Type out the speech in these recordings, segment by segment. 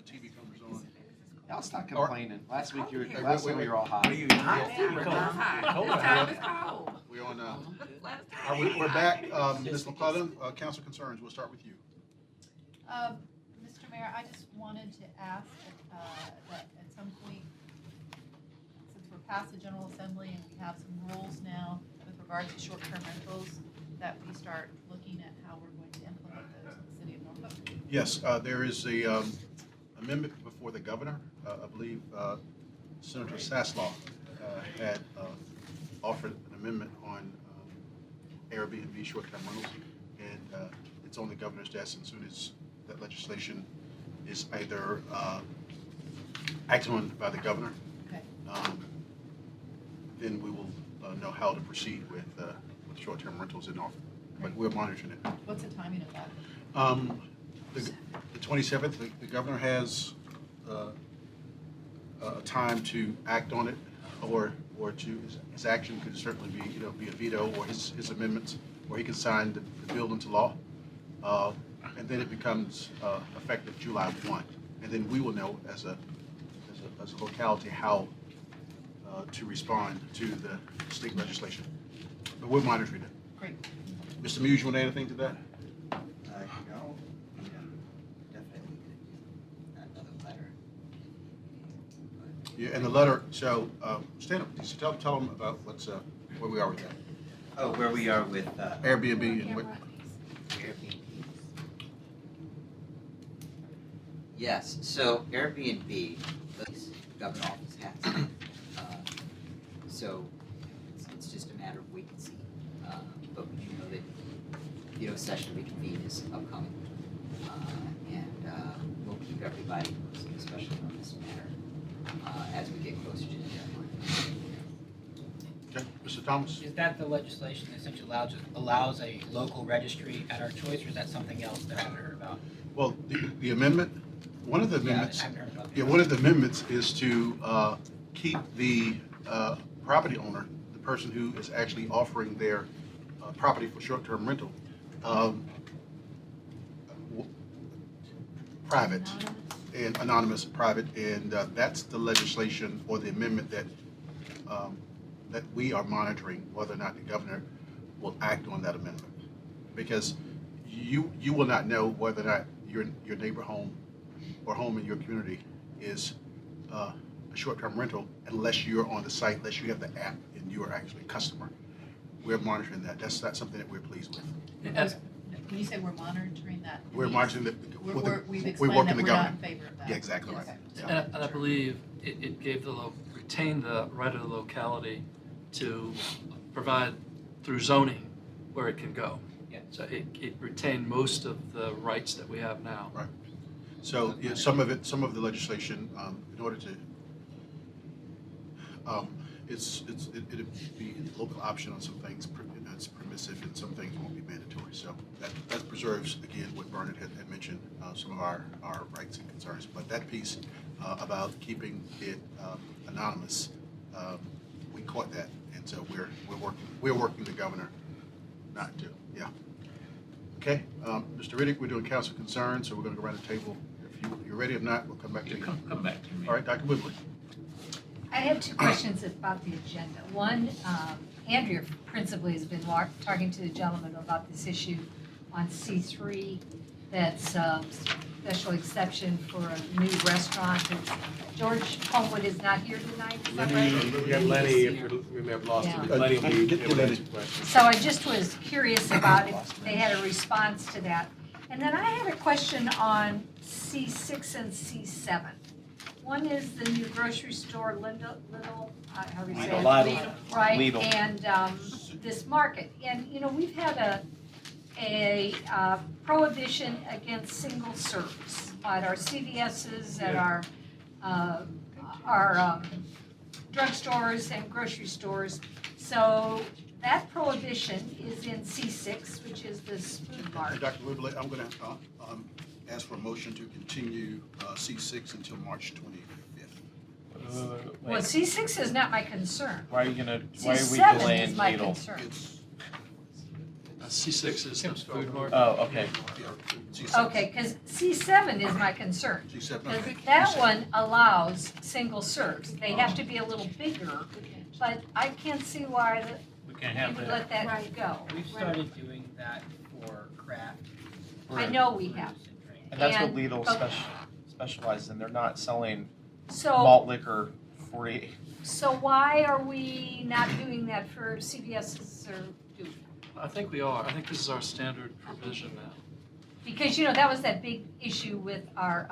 TV cameras on. Y'all stop complaining. Last week you Hey, were, wait. you were all hot. We're on, all right, we're back. Ms. McClellan, council concerns, we'll start with you. Mr. Mayor, I just wanted to ask that at some point, since we're past the General Assembly and we have some rules now with regard to short-term rentals, that we start looking at how we're going to implement those in the city of Norfolk. Yes, there is a amendment before the governor. I believe Senator Saslaw had offered an amendment on Airbnb short-term rentals, and it's on the governor's desk. And as soon as that legislation is either acted on by the governor, Okay. then we will know how to proceed with short-term rentals in Norfolk. But we're monitoring it. What's the timing of that? The 27th, the governor has a time to act on it, or to, his action could certainly be, be a veto or his amendments, or he can sign the bill into law. And then it becomes effective July 1. And then we will know as a locality how to respond to the state legislation. But we're monitoring it. Great. Mr. Muse, you want to add anything to that? No, definitely another letter. Yeah, and the letter, so, stand up, just tell them about where we are with that. Oh, where we are with Airbnb and what, Airbnb. Yes, so Airbnb, the government office has it. So it's just a matter of wait and see. But we do know that veto session reconvene is upcoming. And we'll keep everybody posted, especially on this matter, as we get closer to the deadline. okay, Mr. Thomas? Is that the legislation that essentially allows a local registry at our choice, or is that something else that I haven't heard about? Well, the amendment, one of the Yeah, I amendments, haven't heard about that. yeah, one of the amendments is to keep the property owner, the person who is actually offering their property for short-term rental, private and anonymous, private, and that's the legislation or the amendment that that we are monitoring whether or not the governor will act on that amendment, because you will not know whether or not your neighbor home or home in your community is a short-term rental unless you're on the site, unless you have the app and you are actually a customer. We're monitoring that. That's not something that we're pleased with. When you say we're monitoring that? it We're means monitoring the, We've we're explained working that the we're not government. in favor of that. Yeah, exactly right. Okay. Yeah. And I believe it gave retained the right of the locality to provide through zoning where it can go. Yeah. So it retained most of the rights that we have now. Right. So yeah, some of the legislation, in order to, it'd be a local option on some things. It's permissive, and some things won't be mandatory. So that preserves, again, what Bernard had mentioned, some of our rights and concerns. But that piece about keeping it anonymous, we caught that, and so we're working the governor not to. Yeah. Okay, Mr. Riddick, we're doing council concerns, so we're going to go around the table. If you're ready, if not, we'll come back to you. Come back to me. All right, Dr. Woodley. I have two questions about the agenda. One, Andrea principally has been talking to the gentleman about this issue on C3, that's special exception for a new restaurant. George Homewood is not here tonight, is that right? We have Lenny, if we may have lost him. Yeah. Lenny will be Get able to Lenny. answer questions. So I just was curious about if they had a response to that. And then I had a question on C6 and C7. One is the new grocery store, Lidl, how do you say it? Lidl. Right, Lidl. and this market. And, we've had a prohibition against single serves at our CVS's, at our drugstores and grocery stores. So that prohibition is in C6, which is this food mart. Dr. Woodley, I'm going to ask for a motion to continue C6 until March 25th. Well, C6 is not my concern. Why are we C7 delaying is my Lidl? concern. It's, C6 is the food market. Oh, okay. Okay, because C7 is my concern. G7, 'Cause okay. that one allows single serves. They have to be a little bigger, but I can't see why We can't we have would that. let that go. We've started doing that for craft. I know we have. brews and drinks. And that's what And- Lidl okay. specializes in. They're not selling So, malt liquor 40. so why are we not doing that for CVS's or do we? I think we are. I think this is our standard provision now. Because, that was that big issue with our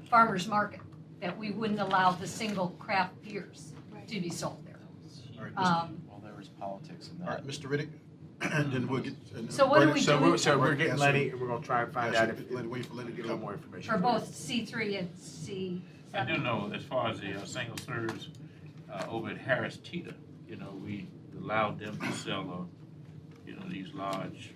farmer's market, that we wouldn't allow the single craft beers to be sold there. All right, Well, there was politics in all right, that. Mr. Riddick, and then we'll get. and So what do Bernard- we So do we're, so we're Yes, getting sir. Lenny, and we're gonna try and find Yes, out if, wait for Lenny to get a little come. more information. For both C3 and C7. I do know, as far as the single serves, over at Harris Teeter, we allowed them to sell, these large,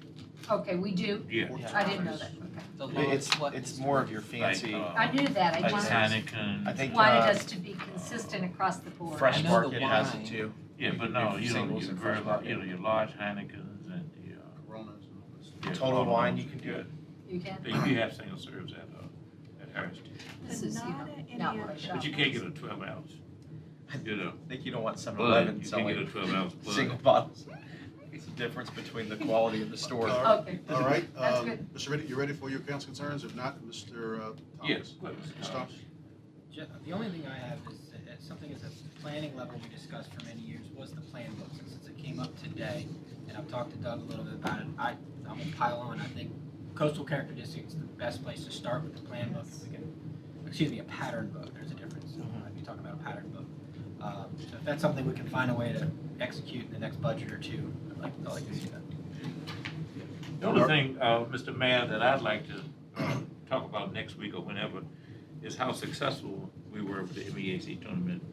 Okay, we do? yeah. I didn't know that, okay. It's more of your fancy. Like, I knew that, I Like wanted, Heineken. I think wanted us to be consistent across the board. Fresh I know the Market has wine. it too. Yeah, but You no, can do singles and fresh market. your large Heinekens and the, Coronas and all this. yeah, Total Coronas. Wine, you can do it. You can? You have single serves at Harris Teeter, This is, not what I shop. but you can't get a 12 ounce. I think you don't want But 7-Eleven you can get a selling 12 ounce bud. single bottles. It's the difference between the quality of the store. Okay. All right, That's good. Mr. Riddick, you ready for your council concerns? If not, Mr. Thomas? Yes. Mr. Thomas? The only thing I have is something at the planning level we discussed for many years was the plan book. And since it came up today, and I've talked to Doug a little bit about it, I'm gonna pile on. I think coastal characteristics is the best place to start with the plan book. If we can, excuse me, a pattern book. There's a difference. I'd be talking about a pattern book. So if that's something we can find a way to execute in the next budget or two, I'd like to see that. The only thing, Mr. Mayor, that I'd like to talk about next week or whenever is how successful we were with the MEAC tournament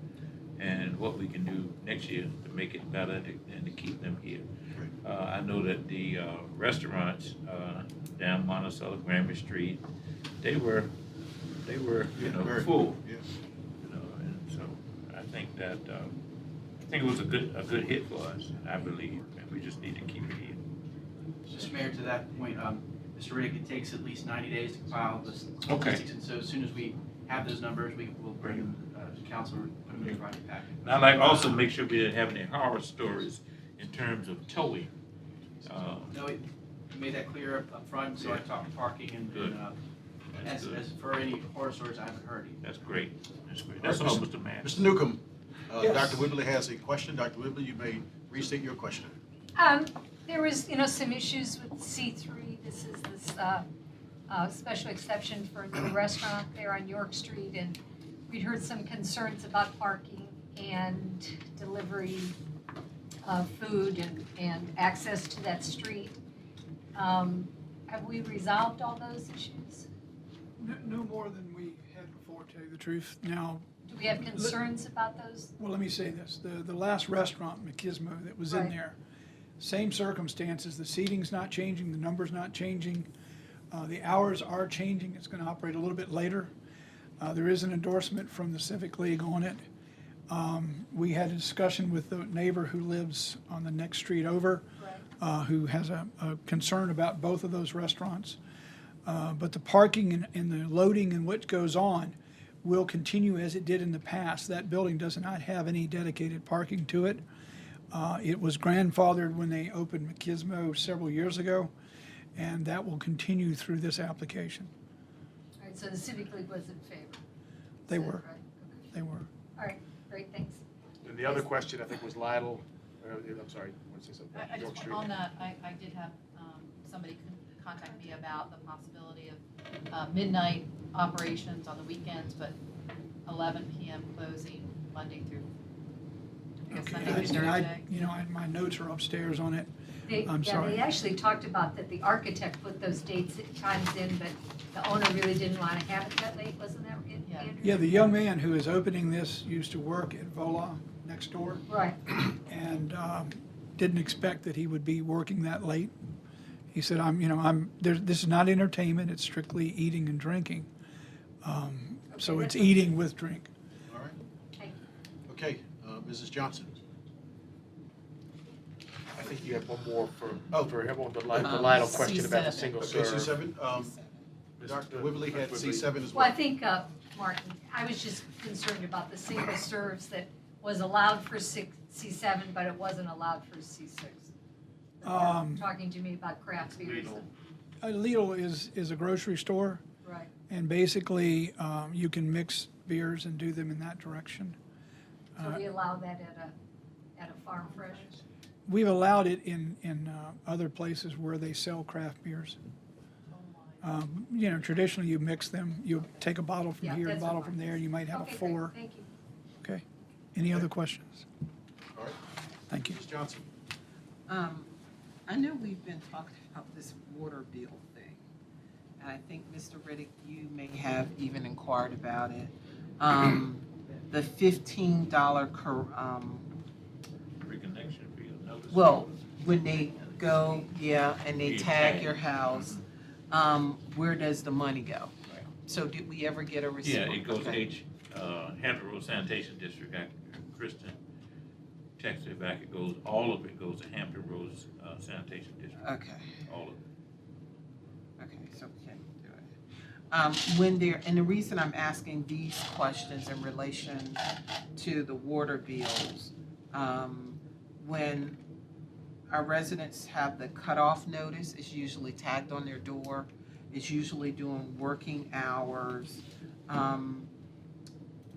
and what we can do next year to make it better and to keep them here. I know that the restaurants down Monticello, Grammy Street, they were Very full. Yeah. And so I think that I think it was a good hit for us, I believe, and we just need to keep it here. Mr. Mayor, to that point, Mr. Riddick, it takes at least 90 days to compile the Okay. statistics, and so as soon as we have those numbers, will bring them to council, and put them in the project packet. And I'd like also make sure we didn't have any horror stories in terms of towing. No, we made that clear up front, so I talked parking and, Good. That's good. as for any horror stories, I haven't heard any. That's great. That's great. That's all, Mr. Mayor. Mr. Newcomb, Yes. Dr. Whibley has a question. Dr. Whibley, you may restate your question. There was, some issues with C3. This is this special exception for the restaurant there on York Street, and we'd heard some concerns about parking and delivery of food and access to that street. Have we resolved all those issues? No more than we had before, to tell you the truth. Now, Do we have concerns about those? well, let me say this. The last restaurant, McKismo, that was in Right. there, same circumstances. The seating's not changing, the number's not changing. The hours are changing. It's going to operate a little bit later. There is an endorsement from the Civic League on it. We had a discussion with the neighbor who lives on the next street over, who has a concern about both of those restaurants. But the parking and the loading and what goes on will continue as it did in the past. That building does not have any dedicated parking to it. It was grandfathered when they opened McKismo several years ago, and that will continue through this application. All right, so the Civic League was in favor? They Is that were. right? Okay. They were. All right, great, thanks. And the other question, I think, was Lidle, I'm sorry, you want to say something? I York just, Street. on that, I did have somebody contact me about the possibility of midnight operations on the weekends, but 11 PM closing Monday through, I guess, Sunday through And Thursday. my notes are upstairs on it. I'm Yeah, sorry. they actually talked about that the architect put those dates, times in, but the owner really didn't want to have it that late, wasn't that it, Yeah. Andrew? Yeah, the young man who is opening this used to work at Vola next door, Right, and didn't expect that he would be working that late. He said, this is not entertainment, it's strictly eating and drinking. So Okay, it's that's- eating with drink. All right? okay. Okay, Mrs. Johnson. think you have one more for him on the Um, Lionel question about the C7. single Okay, serve. C7, Dr. Wibbly had C7 as Well, I well. think, Martin, I was just concerned about the single serves that was allowed for C7, but it wasn't allowed for C6. Talking to me about craft beers. Lidl is a grocery store, Right. and basically, you can mix beers and do them in that direction. So we allow that at a Farm Fresh? We've allowed it in other places where they sell craft beers. You know, traditionally, you mix them, you take a bottle from Yeah, here, a that's bottle what from mine there, is. you might have a Okay, great. four. Thank you. Okay. Any other questions? All right, Thank you. Ms. Johnson. I know we've been talking about this water bill thing, and I think, Mr. Riddick, you may have even inquired about it. The $15 Reconnection fee or notice? well, when they go, and they You tag tag. your house, where does the money go? Right. So did we ever get a receipt? Yeah, it goes Okay. Hampton Road Sanitation District, Kristen texted back, all of it goes to Hampton Roads Sanitation District, Okay. all of it. Okay, so we can do it. And the reason I'm asking these questions in relation to the water bills, when our residents have the cutoff notice, it's usually tagged on their door. It's usually during working hours.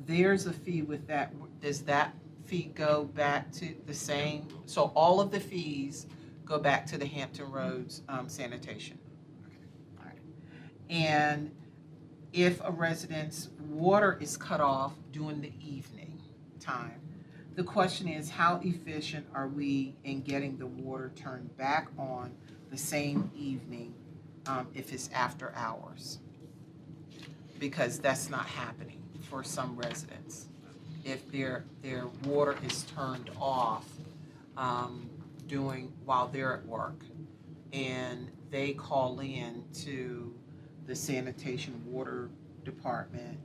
There's a fee with that. Does that fee go back to the same? So all of the fees go back to the Hampton Roads sanitation? Okay, all right. And if a resident's water is cut off during the evening time, the question is, how efficient are we in getting the water turned back on the same evening if it's after hours? Because that's not happening for some residents. If their water is turned off while they're at work, and they call in to the sanitation water department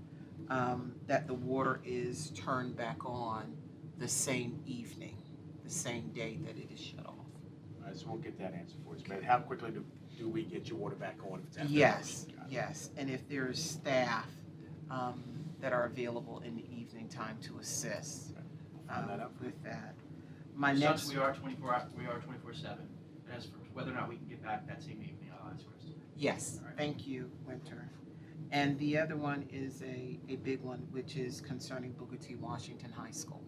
that the water is turned back on the same evening, the same day that it is shut off. All right, so we'll get that answer for you. But how quickly do we get your water back on if it's after Yes, hours? Got it. yes, and if there's staff that are available in the evening time to assist Find that out. with that. My Since next, we are 24/7, and as for whether or not we can get back that same evening, I'll ask Kristen. yes, All right. thank you, Winter. And the other one is a big one, which is concerning Booker T. Washington High School.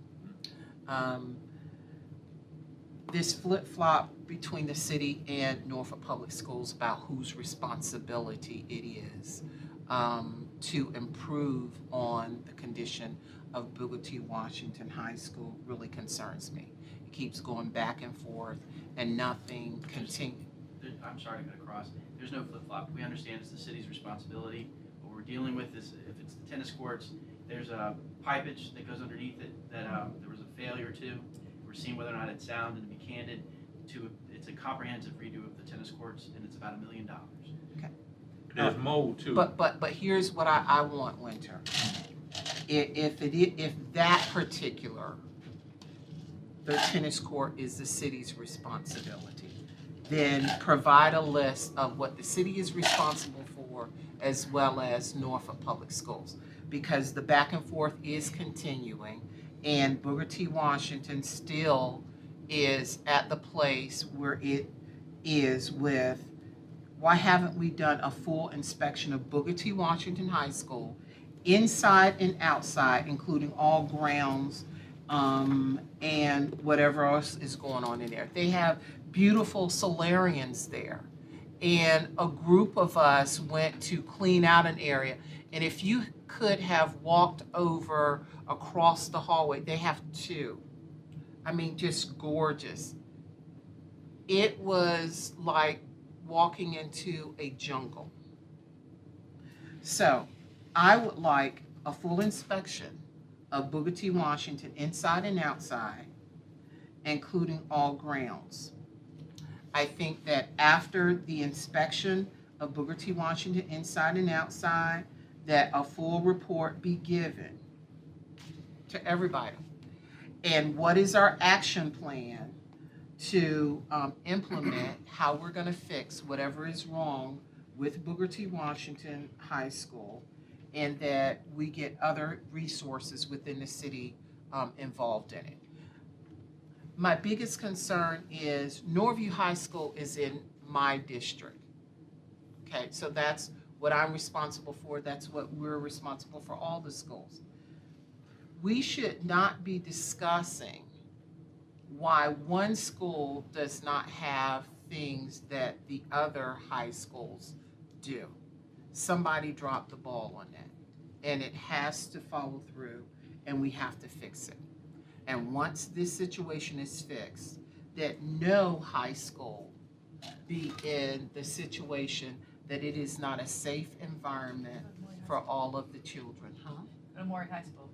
This flip-flop between the city and Norfolk Public Schools about whose responsibility it is to improve on the condition of Booker T. Washington High School really concerns me. It keeps going back and forth and nothing continues. I'm sorry to cut across. There's no flip-flop. We understand it's the city's responsibility. What we're dealing with is, if it's the tennis courts, there's a pipage that goes underneath it that there was a failure to. We're seeing whether or not it's sound, and to be candid, it's a comprehensive redo of the tennis courts, and it's about $1 million. There's mold too. But here's what I want, Winter. If that particular, the tennis court is the city's responsibility, then provide a list of what the city is responsible for as well as Norfolk Public Schools. Because the back and forth is continuing, and Booker T. Washington still is at the place where it is with, why haven't we done a full inspection of Booker T. Washington High School, inside and outside, including all grounds, and whatever else is going on in there? They have beautiful solarians there. And a group of us went to clean out an area. And if you could have walked over across the hallway, they have two. I mean, just gorgeous. It was like walking into a jungle. So I would like a full inspection of Booker T. Washington inside and outside, including all grounds. I think that after the inspection of Booker T. Washington inside and outside, that a full report be given to everybody. And what is our action plan to implement how we're gonna fix whatever is wrong with Booker T. Washington High School, and that we get other resources within the city involved in it. My biggest concern is Norview High School is in my district. Okay, so that's what I'm responsible for, that's what we're responsible for, all the schools. We should not be discussing why one school does not have things that the other high schools do. Somebody dropped the ball on that, and it has to follow through, and we have to fix it. And once this situation is fixed, that no high school be in the situation that it is not a safe environment for all of the children. Huh? Go to Maury High School.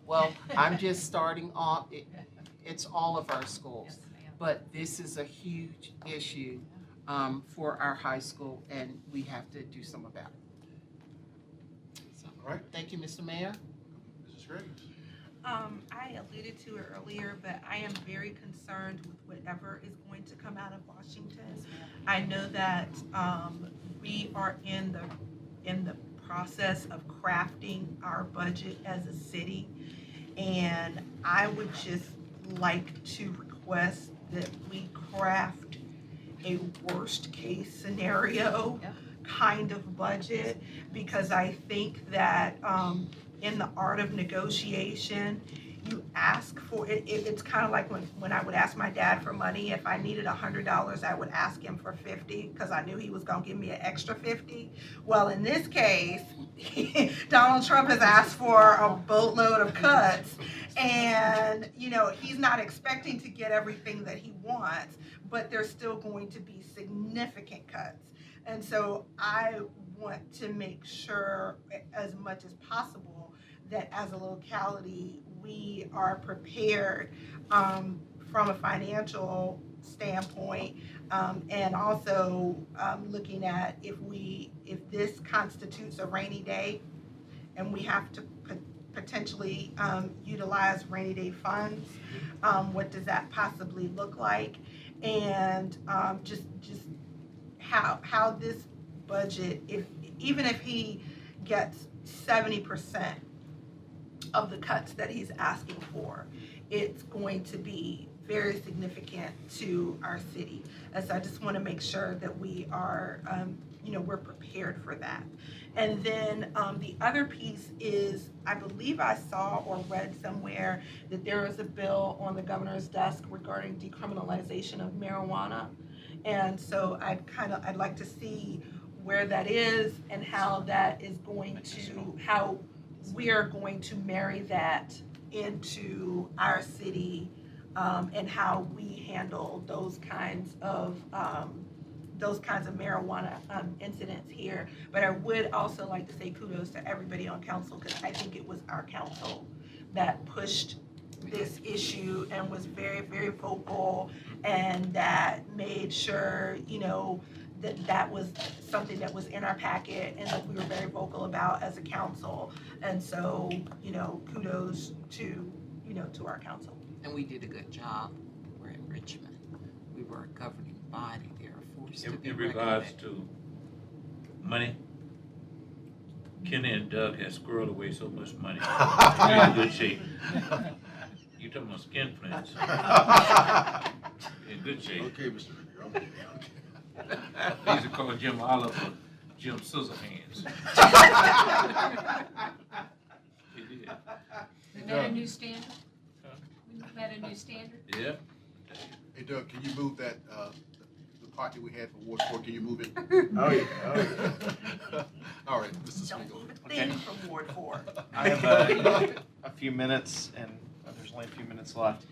Well, I'm just starting off, it's all of our schools. Yes, ma'am. But this is a huge issue for our high school, and we have to do something about it. So, All right. thank you, Mr. Mayor. Mrs. Graves? I alluded to it earlier, but I am very concerned with whatever is going to come out of Washington. I know that we are in the process of crafting our budget as a city, and I would just like to request that we craft a worst case scenario kind of budget, because I think that in the art of negotiation, you ask for it. It's kind of like when I would ask my dad for money. If I needed $100, I would ask him for 50 because I knew he was gonna give me an extra 50. Well, in this case, Donald Trump has asked for a boatload of cuts, and he's not expecting to get everything that he wants, but there's still going to be significant cuts. And so I want to make sure as much as possible that as a locality, we are prepared from a financial standpoint, and also looking at if this constitutes a rainy day and we have to potentially utilize rainy day funds, what does that possibly look like? And just how this budget, even if he gets 70% of the cuts that he's asking for, it's going to be very significant to our city. And so I just want to make sure that we are, we're prepared for that. And then the other piece is, I believe I saw or read somewhere that there is a bill on the governor's desk regarding decriminalization of marijuana. And so I'd like to see where that is and how that is going to, how we are going to marry that into our city, and how we handle those kinds of marijuana incidents here. But I would also like to say kudos to everybody on council, because I think it was our council that pushed this issue and was very vocal, and that made sure that was something that was in our packet and that we were very vocal about as a council. And so kudos to our council. And we did a good job. We're in Richmond. We were a governing body. They are forced to be In regards recommended. to money, Kenny and Doug has squirreled away so much money. We're in good shape. You talking about skin plants? In good shape. Okay, Mr. Ritter, okay. They used to call Jim Oliver Jim Scissorhands. He did. We met a new standard? We met a new standard? Yeah. Hey Doug, can you move that, the part that we had for Ward 4, can you move it? Oh, yeah. All right, Mr. Don't Spiegel. move a thing from Ward 4. I have a few minutes, and there's only a few minutes left.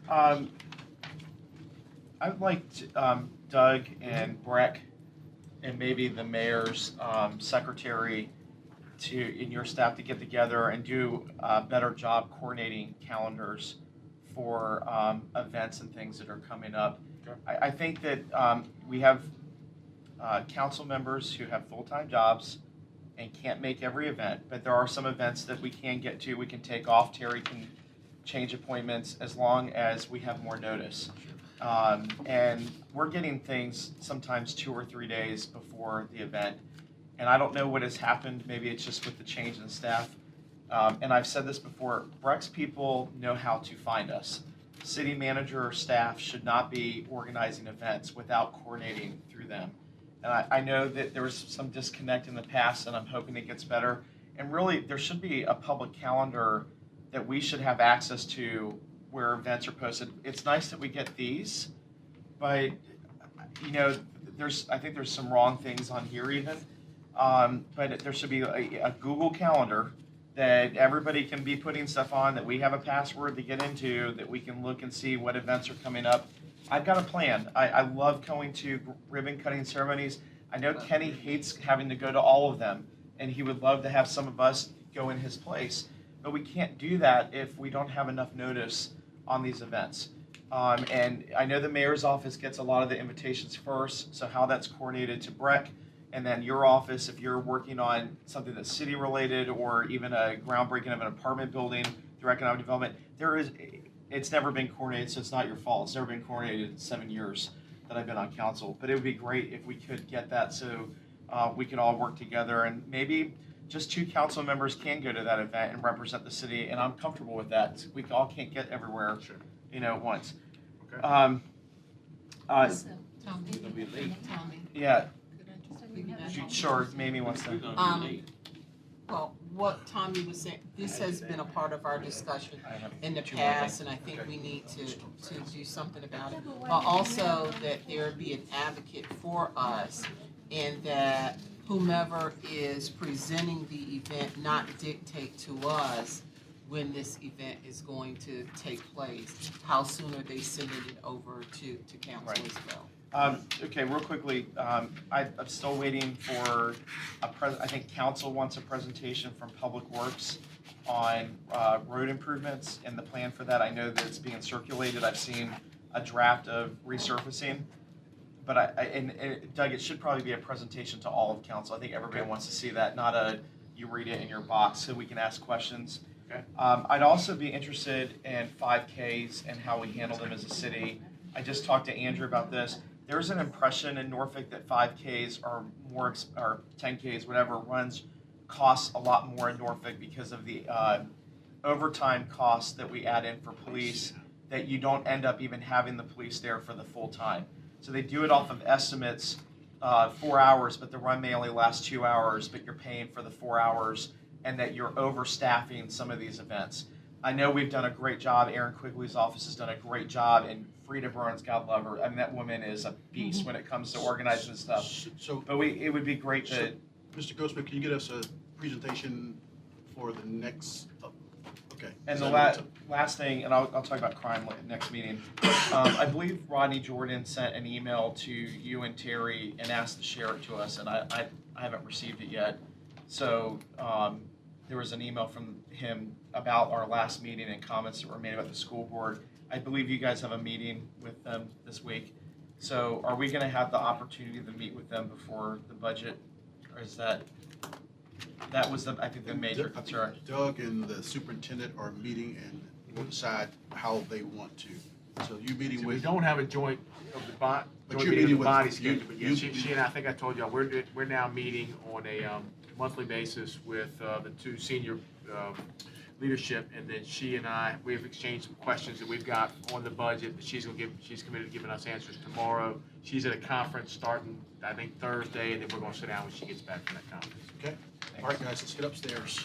I'd like to, Doug and Breck, and maybe the mayor's secretary, in your staff, to get together and do a better job coordinating calendars for events and things that are coming up. Okay. I think that we have council members who have full-time jobs and can't make every event, but there are some events that we can get to, we can take off. Terry can change appointments as long as we have more notice. And we're getting things sometimes 2 or 3 days before the event. And I don't know what has happened. Maybe it's just with the change in staff. And I've said this before, Breck's people know how to find us. City manager or staff should not be organizing events without coordinating through them. And I know that there was some disconnect in the past, and I'm hoping it gets better. And really, there should be a public calendar that we should have access to where events are posted. It's nice that we get these, but I think there's some wrong things on here even. But there should be a Google Calendar that everybody can be putting stuff on, that we have a password to get into, that we can look and see what events are coming up. I've got a plan. I love going to ribbon cutting ceremonies. I know Kenny hates having to go to all of them, and he would love to have some of us go in his place. But we can't do that if we don't have enough notice on these events. And I know the mayor's office gets a lot of the invitations first, so how that's coordinated to Breck, and then your office, if you're working on something that's city related or even a groundbreaking of an apartment building through economic development, it's never been coordinated, so it's not your fault. It's never been coordinated in 7 years that I've been on council. But it would be great if we could get that so we could all work together, and maybe just 2 council members can go to that event and represent the city, and I'm comfortable with that. We all can't get everywhere, at once. Okay. Tommy. Yeah, We have a- sure, Mamie wants to. Well, what Tommy was saying, this has been a part of our discussion I have in the 2 more past, things. and I think we need to do something about it. But also that there be an advocate for us, and that whomever is presenting the event not dictate to us when this event is going to take place. How soon are they sending it over to council Right. as well? Okay, real quickly, I'm still waiting for I think council wants a presentation from Public Works on road improvements and the plan for that. I know that it's being circulated. I've seen a draft of resurfacing. But Doug, it should probably be a presentation to all of council. I think everybody wants to see that, not you read it in your box so we can ask questions. Okay. I'd also be interested in 5Ks and how we handle them as a city. I just talked to Andrew about this. There's an impression in Norfolk that 5Ks or 10Ks, whatever, costs a lot more in Norfolk because of the overtime costs that we add in for police, that you don't end up even having the police there for the full time. So they do it off of estimates, 4 hours, but the run may only last 2 hours, but you're paying for the 4 hours, and that you're overstaffing some of these events. I know we've done a great job. Aaron Quigley's office has done a great job, and Frida Burns, God love her. I mean, that woman is a beast when it comes to organizing stuff. So, But it would be great to. Mr. Ghostman, can you get us a presentation for the next, okay. And Is the that- last thing, and I'll talk about crime next meeting. I believe Rodney Jordan sent an email to you and Terry and asked to share it to us, and I haven't received it yet. So there was an email from him about our last meeting and comments that were made about the school board. I believe you guys have a meeting with them this week. So are we gonna have the opportunity to meet with them before the budget? Or is that was I think the major concern. Doug and the superintendent are meeting and will decide how they want to. So you meeting So we with, don't have a joint of the bond, But joint you're meeting meeting of the with- body you- schedule, but yeah, you- she and I think I told y'all, we're now meeting on a monthly basis with the 2 senior leadership, and then she and we've exchanged some questions that we've got on the budget that she's committed to giving us answers tomorrow. She's at a conference starting, I think, Thursday, and then we're gonna sit down when she gets back from that conference. okay? All right, guys, let's get upstairs.